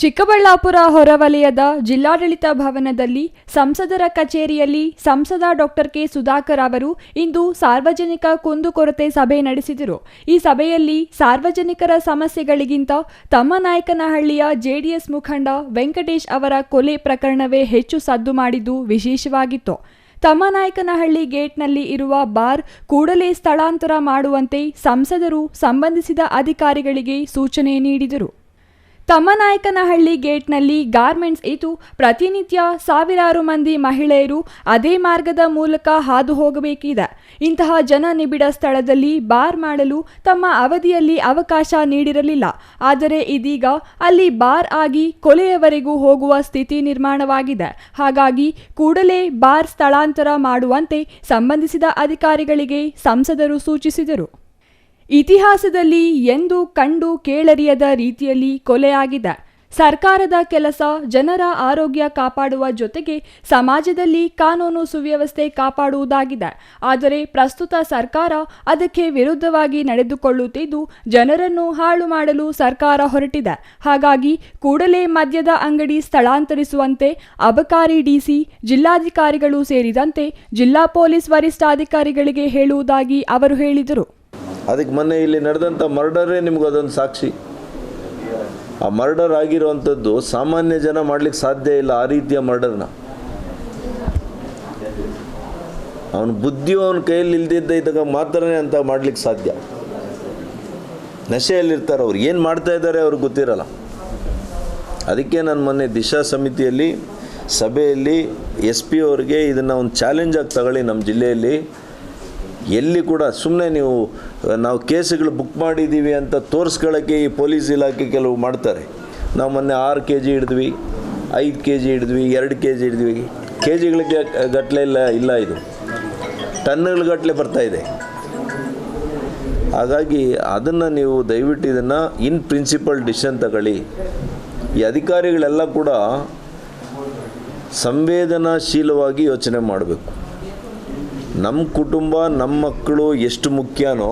ಚಿಕ್ಕಬಳ್ಳಾಪುರ ಹೊರವಲಯದ ಜಿಲ್ಲಾಡಳಿತ ಭವನದಲ್ಲಿ ಸಂಸದರ ಕಚೇರಿಯಲ್ಲಿ ಸಂಸದ ಡಾಕ್ಟರ್ ಕೆ ಸುಧಾಕರ್ ಅವರು ಇಂದು ಸಾರ್ವಜನಿಕ ಕುಂದುಕೊರತೆ ಸಭೆ ನಡೆಸಿದರು. ಈ ಸಭೆಯಲ್ಲಿ ಸಾರ್ವಜನಿಕರ ಸಮಸ್ಯೆಗಳಿಗಿಂತ ತಮ್ಮನಾಯಕನಹಳ್ಳಿಯ ಜೆಡಿಎಸ್ ಮುಖಂಡ ವೆಂಕಟೇಶ್ ಅವರ ಕೊಲೆ ಪ್ರಕರಣವೇ ಹೆಚ್ಚು ಸದ್ದು ಮಾಡಿದ್ದು ವಿಶೇಷವಾಗಿತ್ತು. ತಮ್ಮನಾಯಕನಹಳ್ಳಿ ಗೇಟ್ನಲ್ಲಿ ಇರುವ ಬಾರ್ ಕೂಡಲೇ ಸ್ಥಳಾಂತರ ಮಾಡುವಂತೆ ಸಂಸದರು ಸಂಬಂಧಿಸಿದ ಅಧಿಕಾರಿಗಳಿಗೆ ಸೂಚನೆ ನೀಡಿದರು. ತಮ್ಮನಾಯಕನಹಳ್ಳಿ ಗೇಟ್ನಲ್ಲಿ ಗಾರ್ಮೆಂಟ್ಸ್ ಇದ್ದು ಪ್ರತಿನಿತ್ಯ ಸಾವಿರಾರು ಮಂದಿ ಮಹಿಳೆಯರು ಅದೇ ಮಾರ್ಗದ ಮೂಲಕ ಹಾದು ಹೋಗಬೇಕಿದೆ. ಇಂತಹ ಜನನಿಬಿಡ ಸ್ಥಳದಲ್ಲಿ ಬಾರ್ ಮಾಡಲು ತಮ್ಮ ಅವಧಿಯಲ್ಲಿ ಅವಕಾಶ ನೀಡಿರಲಿಲ್ಲ. ಆದರೆ ಇದೀಗ ಅಲ್ಲಿ ಬಾರ್ ಆಗಿ ಕೊಲೆಯವರೆಗೂ ಹೋಗುವ ಸ್ಥಿತಿ ನಿರ್ಮಾಣವಾಗಿದೆ. ಹಾಗಾಗಿ ಕೂಡಲೇ ಬಾರ್ ಸ್ಥಳಾಂತರ ಮಾಡುವಂತೆ ಸಂಬಂಧಿಸಿದ ಅಧಿಕಾರಿಗಳಿಗೆ ಸಂಸದರು ಸೂಚಿಸಿದರು. ಇತಿಹಾಸದಲ್ಲಿ ಎಂದೂ ಕಂಡು ಕೇಳರಿಯದ ರೀತಿಯಲ್ಲಿ ಕೊಲೆಯಾಗಿದೆ. ಸರ್ಕಾರದ ಕೆಲಸ ಜನರ ಆರೋಗ್ಯ ಕಾಪಾಡುವ ಜೊತೆಗೆ ಸಮಾಜದಲ್ಲಿ ಕಾನೂನು ಸುವ್ಯವಸ್ಥೆ ಕಾಪಾಡುವುದಾಗಿದೆ. ಆದರೆ ಪ್ರಸ್ತುತ ಸರ್ಕಾರ ಅದಕ್ಕೆ ವಿರುದ್ಧವಾಗಿ ನಡೆದುಕೊಳ್ಳುತ್ತಿದ್ದು ಜನರನ್ನು ಹಾಳು ಮಾಡಲು ಸರ್ಕಾರ ಹೊರಟಿದೆ. ಹಾಗಾಗಿ ಕೂಡಲೇ ಮದ್ಯದ ಅಂಗಡಿ ಸ್ಥಳಾಂತರಿಸುವಂತೆ ಅಬಕಾರಿ ಡಿಸಿ, ಜಿಲ್ಲಾಧಿಕಾರಿಗಳು ಸೇರಿದಂತೆ ಜಿಲ್ಲಾ ಪೊಲೀಸ್ ವರಿಷ್ಠಾಧಿಕಾರಿಗಳಿಗೆ ಹೇಳುವುದಾಗಿ ಅವರು ಹೇಳಿದರು. ಅದಕ್ಕೆ ಮೊನ್ನೆ ಇಲ್ಲಿ ನಡೆದಂಥ ಮರ್ಡರೇ ನಿಮ್ಗೆ ಅದೊಂದು ಸಾಕ್ಷಿ. ಆ ಮರ್ಡರ್ ಆಗಿರುವಂಥದ್ದು ಸಾಮಾನ್ಯ ಜನ ಮಾಡಲಿಕ್ಕೆ ಸಾಧ್ಯ ಇಲ್ಲ. ಆ ರೀತಿಯ ಮರ್ಡರ್ನ ಅವನ ಬುದ್ಧಿಯು ಅವನ ಕೈಯಲ್ಲಿ ಇದ್ದಾಗ ಮಾತ್ರನೇ ಅಂತ ಮಾಡಲಿಕ್ಕೆ ಸಾಧ್ಯ. ನಶೆಯಲ್ಲಿರ್ತಾರೆ ಅವ್ರು, ಏನು ಮಾಡ್ತಾ ಇದ್ದಾರೆ ಅವ್ರಿಗೆ ಗೊತ್ತಿರಲ್ಲ. ಅದಕ್ಕೆ ನಾನು ಮೊನ್ನೆ ದಿಶಾ ಸಮಿತಿಯಲ್ಲಿ ಸಭೆಯಲ್ಲಿ SP ಅವರಿಗೆ ಇದನ್ನು ಒಂದು ಚಾಲೆಂಜಾಗಿ ತಗೊಳ್ಳಿ. ನಮ್ಮ ಜಿಲ್ಲೆಯಲ್ಲಿ ಎಲ್ಲಿ ಕೂಡ ಸುಮ್ಮನೆ ನಾವು ಕೇಸುಗಳು ಬುಕ್ ಮಾಡಿದ್ದೀವಿ ಅಂತ ತೋರಿಸ್ಕೊಳ್ಳೋಕ್ಕೆ ಈ ಪೊಲೀಸ್ ಇಲಾಖೆ ಕೆಲವು ಮಾಡ್ತಾರೆ. ನಾವು ಮೊನ್ನೆ 6 kg ಹಿಡಿದ್ವಿ, 5 kg ಹಿಡಿದ್ವಿ, 2 kg ಹಿಡಿದ್ವಿ. KGಗಳಿಗೆ ಗಟ್ಟಲೆ ಇಲ್ಲ, ಇದು ಟನ್ನುಗಳ ಗಟ್ಟಲೆ ಬರ್ತಾಯಿದೆ. ಹಾಗಾಗಿ ಅದನ್ನು ನೀವು ದಯವಿಟ್ಟು ಇದನ್ನು ಇನ್ ಪ್ರಿನ್ಸಿಪಲ್ ಡಿಸಿಷನ್ ತಗೊಳ್ಳಿ. ಈ ಅಧಿಕಾರಿಗಳೆಲ್ಲ ಕೂಡ ಸಂವೇದನಾಶೀಲವಾಗಿ ಯೋಚನೆ ಮಾಡಬೇಕು. ನಮ್ಮ ಕುಟುಂಬ, ನಮ್ಮ ಮಕ್ಕಳು ಎಷ್ಟು ಮುಖ್ಯನೋ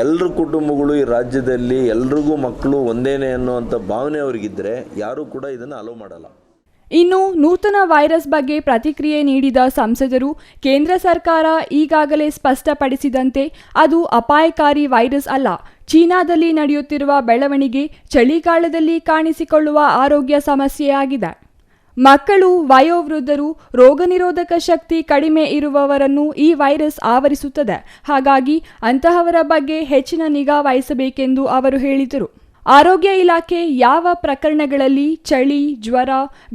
ಎಲ್ಲರ ಕುಟುಂಬಗಳು ಈ ರಾಜ್ಯದಲ್ಲಿ ಎಲ್ರಿಗೂ ಮಕ್ಕಳು ಒಂದೇನೆ ಅನ್ನುವಂಥ ಭಾವನೆ ಅವ್ರಿಗಿದ್ರೆ ಯಾರೂ ಕೂಡ ಇದನ್ನು ಅಲೋ ಮಾಡಲ್ಲ. ಇನ್ನು ನೂತನ ವೈರಸ್ ಬಗ್ಗೆ ಪ್ರತಿಕ್ರಿಯೆ ನೀಡಿದ ಸಂಸದರು, ಕೇಂದ್ರ ಸರ್ಕಾರ ಈಗಾಗಲೇ ಸ್ಪಷ್ಟಪಡಿಸಿದಂತೆ ಅದು ಅಪಾಯಕಾರಿ ವೈರಸ್ ಅಲ್ಲ. ಚೀನಾದಲ್ಲಿ ನಡೆಯುತ್ತಿರುವ ಬೆಳವಣಿಗೆ ಚಳಿಗಾಲದಲ್ಲಿ ಕಾಣಿಸಿಕೊಳ್ಳುವ ಆರೋಗ್ಯ ಸಮಸ್ಯೆಯಾಗಿದೆ. ಮಕ್ಕಳು, ವಯೋವೃದ್ಧರು, ರೋಗನಿರೋಧಕ ಶಕ್ತಿ ಕಡಿಮೆ ಇರುವವರನ್ನು ಈ ವೈರಸ್ ಆವರಿಸುತ್ತದೆ. ಹಾಗಾಗಿ ಅಂತಹವರ ಬಗ್ಗೆ ಹೆಚ್ಚಿನ ನಿಗಾ ವಹಿಸಬೇಕೆಂದು ಅವರು ಹೇಳಿದರು. ಆರೋಗ್ಯ ಇಲಾಖೆ ಯಾವ ಪ್ರಕರಣಗಳಲ್ಲಿ ಚಳಿ, ಜ್ವರ,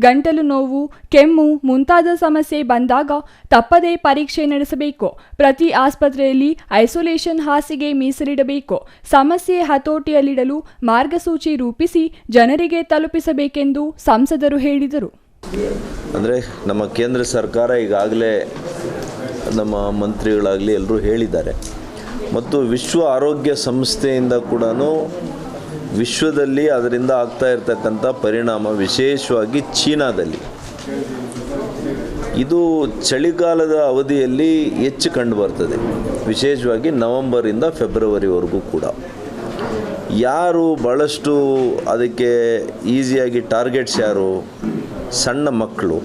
ಗಂಟಲು ನೋವು, ಕೆಮ್ಮು ಮುಂತಾದ ಸಮಸ್ಯೆ ಬಂದಾಗ ತಪ್ಪದೇ ಪರೀಕ್ಷೆ ನಡೆಸಬೇಕು. ಪ್ರತಿ ಆಸ್ಪತ್ರೆಯಲ್ಲಿ ಐಸೋಲೇಷನ್ ಹಾಸಿಗೆ ಮೀಸಲಿಡಬೇಕು. ಸಮಸ್ಯೆ ಹತೋಟಿಯಲ್ಲಿಡಲು ಮಾರ್ಗಸೂಚಿ ರೂಪಿಸಿ ಜನರಿಗೆ ತಲುಪಿಸಬೇಕೆಂದು ಸಂಸದರು ಹೇಳಿದರು. ಅಂದರೆ ನಮ್ಮ ಕೇಂದ್ರ ಸರ್ಕಾರ ಈಗಾಗಲೇ ನಮ್ಮ ಮಂತ್ರಿಗಳಾಗಲಿ ಎಲ್ಲರೂ ಹೇಳಿದ್ದಾರೆ. ಮತ್ತು ವಿಶ್ವ ಆರೋಗ್ಯ ಸಂಸ್ಥೆಯಿಂದ ಕೂಡ ವಿಶ್ವದಲ್ಲಿ ಅದರಿಂದ ಆಗ್ತಾ ಇರತಕ್ಕಂಥ ಪರಿಣಾಮ, ವಿಶೇಷವಾಗಿ ಚೀನಾದಲ್ಲಿ ಇದು ಚಳಿಗಾಲದ ಅವಧಿಯಲ್ಲಿ ಹೆಚ್ಚು ಕಂಡುಬರ್ತದೆ. ವಿಶೇಷವಾಗಿ ನವೆಂಬರಿಂದ ಫೆಬ್ರವರಿವರೆಗೂ ಕೂಡ ಯಾರು ಭಾಳಷ್ಟು ಅದಕ್ಕೆ ಈಸಿಯಾಗಿ ಟಾರ್ಗೆಟ್ಸ್ ಯಾರು? ಸಣ್ಣ ಮಕ್ಕಳು,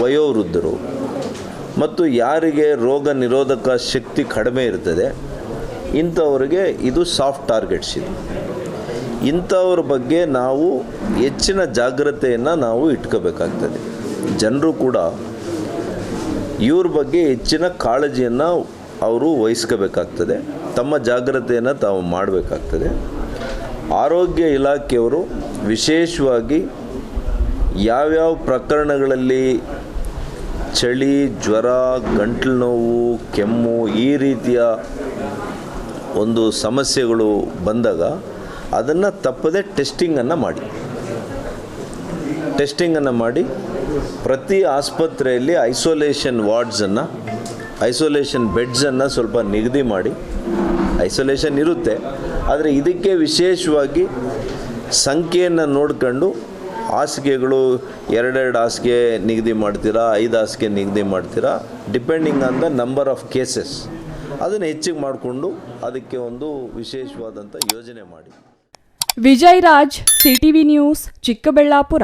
ವಯೋವೃದ್ಧರು ಮತ್ತು ಯಾರಿಗೆ ರೋಗ ನಿರೋಧಕ ಶಕ್ತಿ ಕಡಿಮೆ ಇರ್ತದೆ, ಇಂಥವ್ರಿಗೆ ಇದು ಸಾಫ್ಟ್ ಟಾರ್ಗೆಟ್ಸ್. ಇದು ಇಂಥವ್ರ ಬಗ್ಗೆ ನಾವು ಹೆಚ್ಚಿನ ಜಾಗ್ರತೆಯನ್ನು ನಾವು ಇಟ್ಕೋಬೇಕಾಗ್ತದೆ. ಜನರು ಕೂಡ ಇವ್ರ ಬಗ್ಗೆ ಹೆಚ್ಚಿನ ಕಾಳಜಿಯನ್ನು ಅವರು ವಹಿಸ್ಕೋಬೇಕಾಗ್ತದೆ. ತಮ್ಮ ಜಾಗ್ರತೆಯನ್ನು ತಾವು ಮಾಡಬೇಕಾಗ್ತದೆ. ಆರೋಗ್ಯ ಇಲಾಖೆಯವರು ವಿಶೇಷವಾಗಿ ಯಾವ್ಯಾವ ಪ್ರಕರಣಗಳಲ್ಲಿ ಚಳಿ, ಜ್ವರ, ಗಂಟಲು ನೋವು, ಕೆಮ್ಮು ಈ ರೀತಿಯ ಒಂದು ಸಮಸ್ಯೆಗಳು ಬಂದಾಗ ಅದನ್ನು ತಪ್ಪದೆ ಟೆಸ್ಟಿಂಗನ್ನು ಮಾಡಿ ಪ್ರತಿ ಆಸ್ಪತ್ರೆಯಲ್ಲಿ ಐಸೋಲೇಷನ್ ಬೆಡ್ಸನ್ನು ಸ್ವಲ್ಪ ನಿಗದಿ ಮಾಡಿ, ಐಸೋಲೇಷನ್ ಇರುತ್ತೆ ಆದರೆ ಇದಕ್ಕೆ ವಿಶೇಷವಾಗಿ ಸಂಖ್ಯೆಯನ್ನು ನೋಡ್ಕೊಂಡು ಹಾಸಿಗೆಗಳು 2 ಹಾಸಿಗೆ ನಿಗದಿ ಮಾಡ್ತೀರಾ, 5 ಹಾಸಿಗೆ ನಿಗದಿ ಮಾಡ್ತೀರಾ, depending on the number of cases. ಅದನ್ನು ಹೆಚ್ಚಿಗೆ ಮಾಡಿಕೊಂಡು ಅದಕ್ಕೆ ಒಂದು ವಿಶೇಷವಾದಂಥ ಯೋಜನೆ ಮಾಡಿ. Vijay Raj, CTV news, Chikkaballapur.